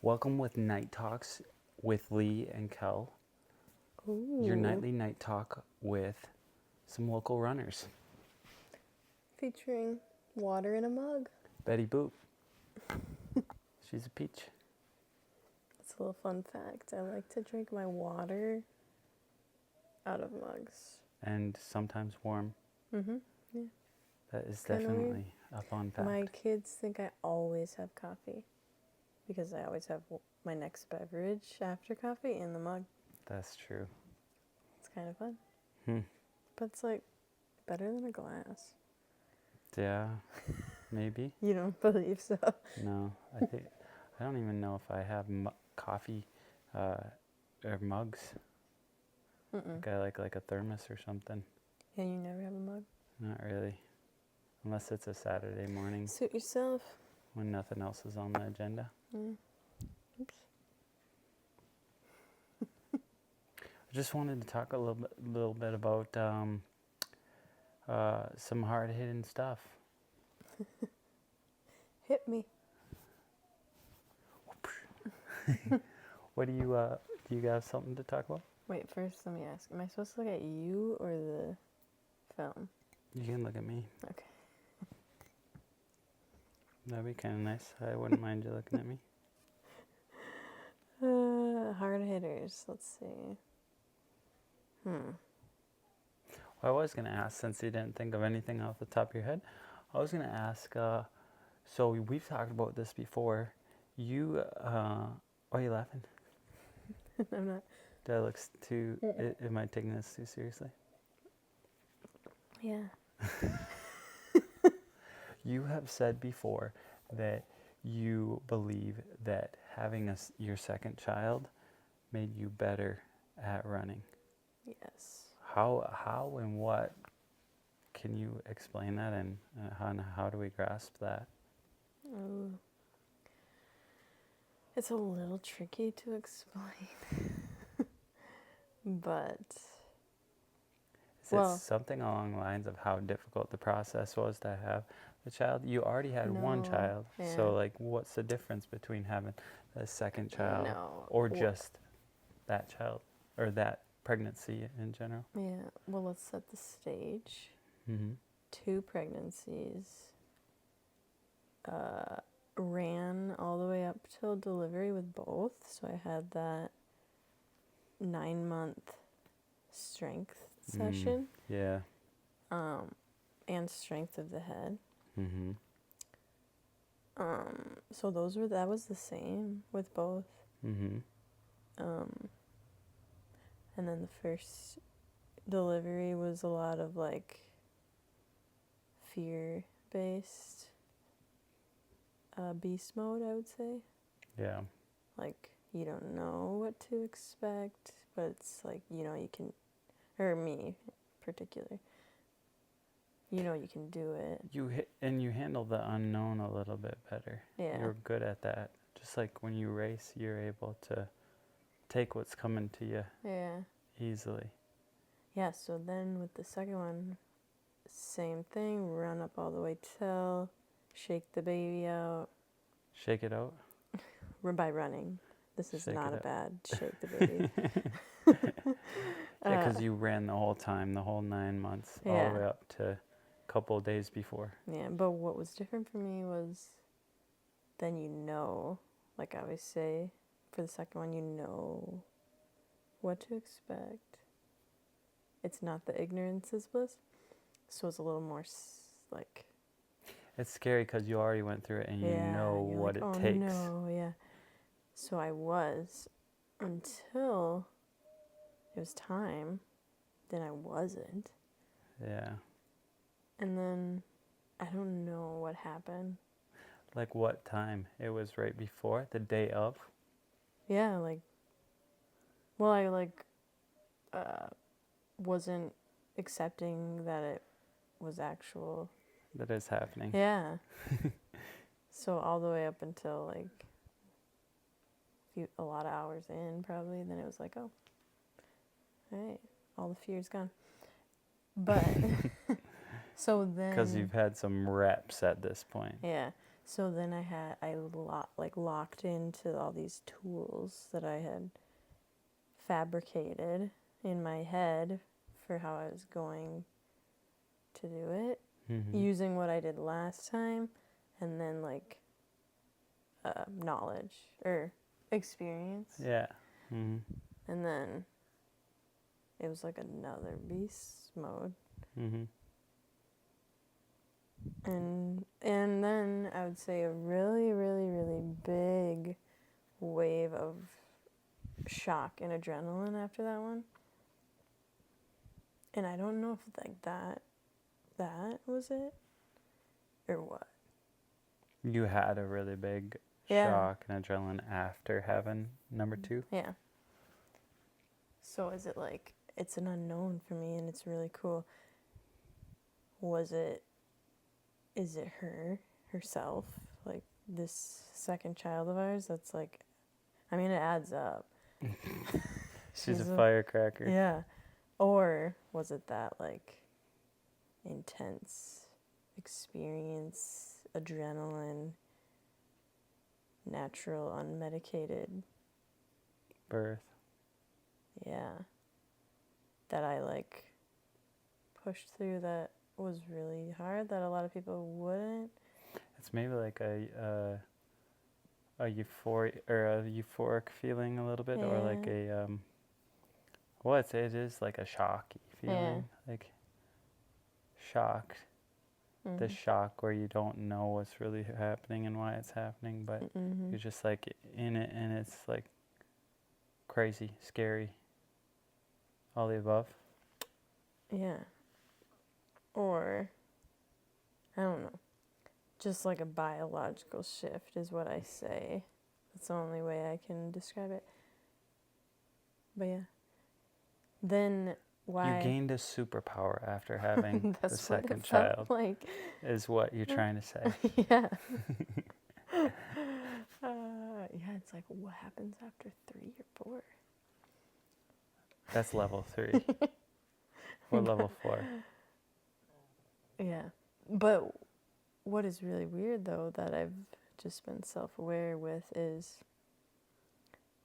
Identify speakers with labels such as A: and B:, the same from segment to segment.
A: Welcome with Night Talks with Lee and Kel, your
B: Ooh.
A: nightly night talk with some local runners.
B: Featuring water in a mug.
A: Betty Boop. She's a peach.
B: It's a little fun fact. I like to drink my water out of mugs.
A: And sometimes warm.
B: Mm-hmm. Yeah.
A: That is
B: Kinda weird.
A: definitely a fun fact.
B: My kids think I always have coffee because I always have my next beverage after coffee in the mug.
A: That's true.
B: It's kind of fun.
A: Hmm.
B: But it's like better than a glass.
A: Yeah, maybe.
B: You don't believe so?
A: No, I don't even know if I have coffee or mugs.
B: Mm-mm.
A: Like a thermos or something.
B: Yeah, you never have a mug?
A: Not really. Unless it's a Saturday morning
B: Suit yourself.
A: when nothing else is on the agenda.
B: Mm. Oops.
A: I just wanted to talk a little bit about some hard-hitting stuff.
B: Hit me.
A: What do you have something to talk about?
B: Wait, first let me ask. Am I supposed to look at you or the film?
A: You can look at me.
B: Okay.
A: That'd be kind of nice. I wouldn't mind you looking at me.
B: Hard hitters. Let's see.
A: Well, I was going to ask, since you didn't think of anything off the top of your head, I was going to ask, so we've talked about this before. Why are you laughing?
B: I'm not.
A: That looks too, am I taking this too seriously?
B: Yeah.
A: You have said before that you believe that having your second child made you better at running.
B: Yes.
A: How and what, can you explain that, and how do we grasp that?
B: Oh. It's a little tricky to explain. But.
A: Is it something along the lines of how difficult the process was to have the child? You already had one
B: No,
A: child,
B: yeah.
A: so like, what's the difference between having a second child
B: No.
A: or just that child or that pregnancy in general?
B: Yeah. Well, let's set the stage.
A: Mm-hmm.
B: 2 pregnancies. Ran all the way up till delivery with both. So I had that 9-month strength session.
A: Yeah.
B: And strength of the head.
A: Mm-hmm.
B: So that was the same with both.
A: Mm-hmm.
B: And then the first delivery was a lot of like fear-based beast mode, I would say.
A: Yeah.
B: Like, you don't know what to expect, but it's like, you can, or me in particular, you can do it.
A: You handle the unknown a little bit better.
B: Yeah.
A: You're good at that. Just like when you race, you're able to take what's coming to you easily.
B: Yeah, so then with the second one, same thing, run up all the way till, shake the baby out.
A: Shake it out?
B: By running. This is
A: Shake
B: not
A: it
B: a
A: out.
B: bad shake the baby.
A: Yeah, because you ran the whole time, the whole 9 months, all the way up to a couple of days before.
B: Yeah, but what was different for me was then like I always say, for the second one, you know what to expect. It's not the ignorance is bliss. So it's a little more like...
A: It's scary because you already went through it and you know what it takes.
B: No, yeah. So I was, until it was time, then I wasn't.
A: Yeah.
B: And then I don't know what happened.
A: Like what time? It was right before, the day of?
B: Yeah, like, well, I wasn't accepting that it was actual.
A: That is happening.
B: Yeah. So all the way up until like a lot of hours in, probably, then it was like, oh, all right, all the fear's gone. But so then,
A: because you've had some reps at this point.
B: Yeah. So then I locked into all these tools that I had fabricated in my head for how I was going to do it, using what I did last time, and then like knowledge or experience.
A: Yeah. Mm-hmm.
B: And then it was like another beast mode.
A: Mm-hmm.
B: And then I would say a really, really, really big wave of shock and adrenaline after that one. And I don't know if like that was it or what.
A: You had a really big
B: Yeah.
A: shock and adrenaline after having number 2?
B: Yeah. So is it like, it's an unknown for me and it's really cool. Is it herself, like this second child of ours that's like, I mean, it adds up.
A: She's a firecracker.
B: Yeah. Or was it that like intense experience, adrenaline, natural, unmedicated
A: Birth.
B: Yeah. That I like pushed through that was really hard that a lot of people wouldn't.
A: It's maybe like a euphoric feeling a little bit, or like
B: Yeah.
A: it is like a shocky feeling, like shocked. The shock where you don't know what's really happening and why it's happening, but you're just like in it, and it's like crazy, scary, all the above.
B: Yeah. Or, I don't know, just like a biological shift is what I say. That's the only way I can describe it. But yeah. Then why?
A: You gained a superpower after having the
B: That's what
A: second
B: it felt
A: child,
B: like.
A: is what you're trying to say.
B: Yeah. Yeah, it's like, what happens after 3 or 4?
A: That's level 3. Or level 4.
B: Yeah. But what is really weird, though, that I've just been self-aware with is,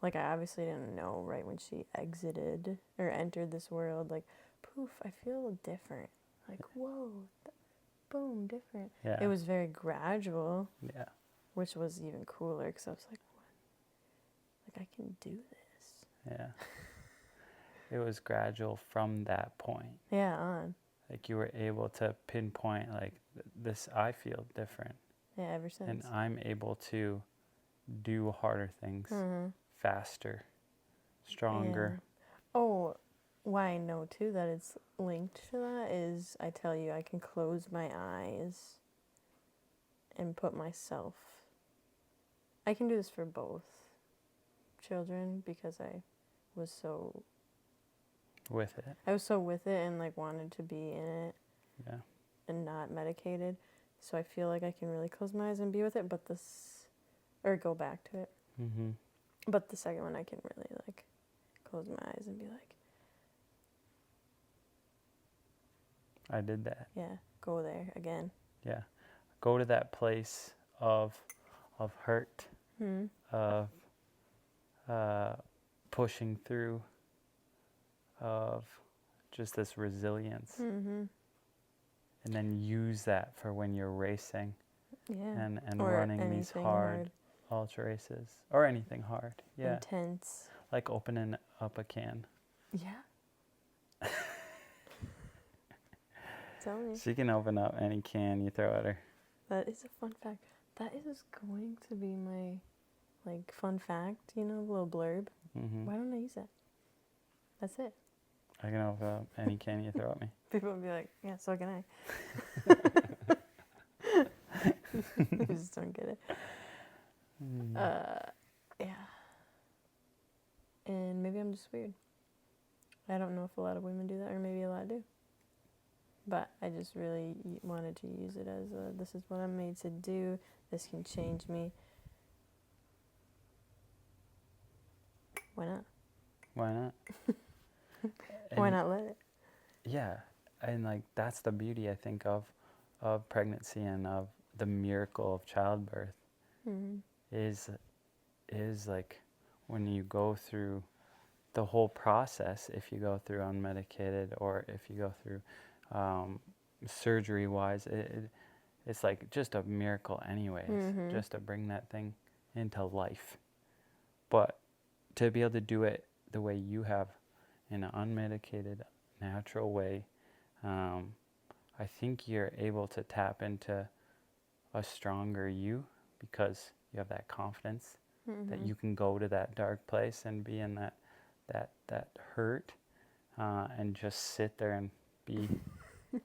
B: like, I obviously didn't know right when she exited or entered this world, like, poof, I feel different. Like, whoa, boom, different.
A: Yeah.
B: It was very gradual.
A: Yeah.
B: Which was even cooler because I was like, what? Like, I can do this.
A: Yeah. It was gradual from that point.
B: Yeah, on.
A: Like you were able to pinpoint, like, this, I feel different.
B: Yeah, ever since.
A: And I'm able to do harder things faster, stronger.
B: Yeah. Oh, why I know too that it's linked to that is I tell you, I can close my eyes and put myself. I can do this for both children because I was so
A: With it.
B: I was so with it and like wanted to be in it.
A: Yeah.
B: And not medicated. So I feel like I can really close my eyes and be with it, but or go back to it.
A: Mm-hmm.
B: But the second one I can really like close my eyes and be like,
A: I did that.
B: yeah, go there again.
A: Yeah. Go to that place of hurt, of pushing through, of just this resilience. And then use that for when you're racing.
B: Yeah.
A: And
B: or
A: running these hard ultra races. Or anything hard. Yeah.
B: Intense.
A: Like opening up a can.
B: Yeah. Tell me.
A: She can open up any can you throw at her.
B: That is a fun fact. That is going to be my, like, fun fact, you know, little blurb.
A: Mm-hmm.
B: Why don't I use that? That's it.
A: I can open up any can you throw at me.
B: People would be like, yeah, so can I. I just don't get it. Yeah. And maybe I'm just weird. I don't know if a lot of women do that, or maybe a lot do. But I just really wanted to use it as this is what I'm made to do. This can change me. Why not?
A: Why not?
B: Why not let it?
A: Yeah. And like that's the beauty, I think, of pregnancy and of the miracle of childbirth
B: Mm-hmm.
A: is like when you go through the whole process, if you go through unmedicated or if you go through surgery wise, it's like just a miracle anyways,
B: Mm-hmm.
A: just to bring that thing into life. But to be able to do it the way you have, in an unmedicated, natural way, I think you're able to tap into a stronger you because you have that confidence that
B: Mm-hmm.
A: you can go to that dark place and be in that hurt, and just sit there and be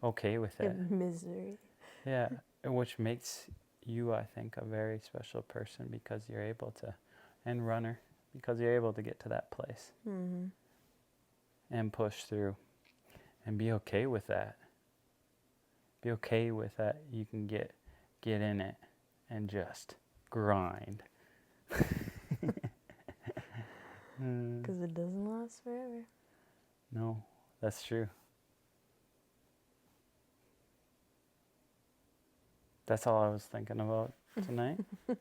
A: okay with it.
B: In misery.
A: Yeah, which makes you, I think, a very special person because you're able to, and runner, because you're able to get to that place
B: Mm-hmm.
A: and push through and be okay with that. Be okay with that. You can get in it and just grind.
B: Because it doesn't last forever.
A: No, that's true. That's all I was thinking about tonight.
B: That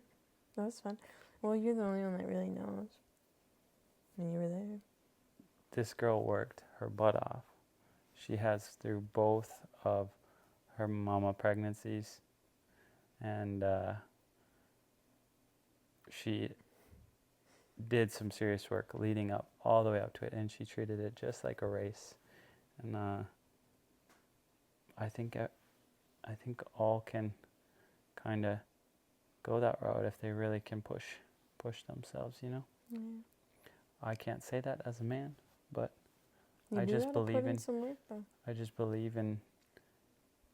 B: was fun. Well, you're the only one that really knows. And you were there.
A: This girl worked her butt off. She has through both of her mama pregnancies, and she did some serious work leading up all the way up to it, and she treated it just like a race. And I think all can kind of go that route if they really can push themselves, you know.
B: Yeah.
A: I can't say that as a man, but
B: You
A: I
B: do
A: just
B: gotta
A: believe
B: put in
A: in
B: some work, though.
A: I just believe in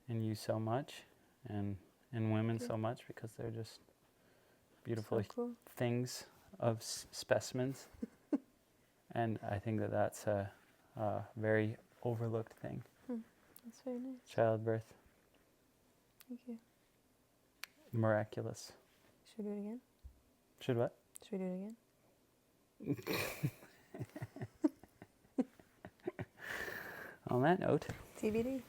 A: you so much, and in women
B: Okay.
A: so much, because they're just beautiful
B: So cool.
A: things of specimens. And I think that that's a very overlooked thing.
B: That's very nice.
A: Childbirth,
B: Thank you.
A: miraculous.
B: Should we do it again?
A: Should what?
B: Should we do it again?
A: On that note.
B: TBD.